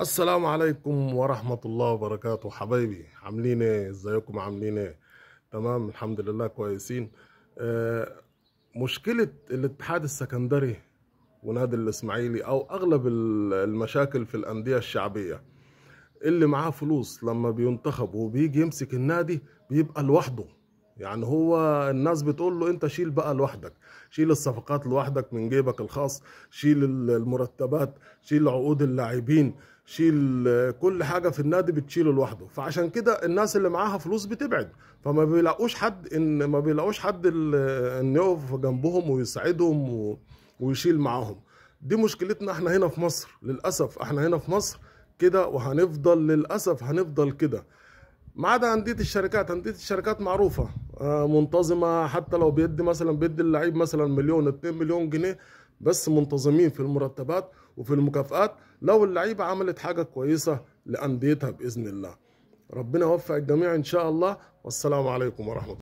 السلام عليكم ورحمة الله وبركاته. حبايبي عاملين ايه؟ ازيكم عاملين ايه؟ تمام الحمد لله كويسين. آه، مشكلة الاتحاد السكندري ونادي الاسماعيلي او اغلب المشاكل في الاندية الشعبية، اللي معاه فلوس لما بينتخب وبيجي يمسك النادي بيبقى لوحده. يعني هو الناس بتقول له انت شيل بقى لوحدك، شيل الصفقات لوحدك من جيبك الخاص، شيل المرتبات، شيل عقود اللاعبين، شيل كل حاجة في النادي بتشيله لوحده. فعشان كده الناس اللي معاها فلوس بتبعد، فما بيلاقوش حد ما بيلاقوش حد ان يقف جنبهم ويساعدهم ويشيل معاهم. دي مشكلتنا احنا هنا في مصر للأسف. احنا هنا في مصر كده، وهنفضل للأسف هنفضل كده. ما عدا أندية الشركات معروفة، منتظمة. حتى لو بيدي اللعيب مثلا مليون 2 مليون جنيه، بس منتظمين في المرتبات وفي المكافآت لو اللعيبة عملت حاجة كويسة لأنديتها بإذن الله. ربنا يوفق الجميع إن شاء الله، والسلام عليكم ورحمة الله.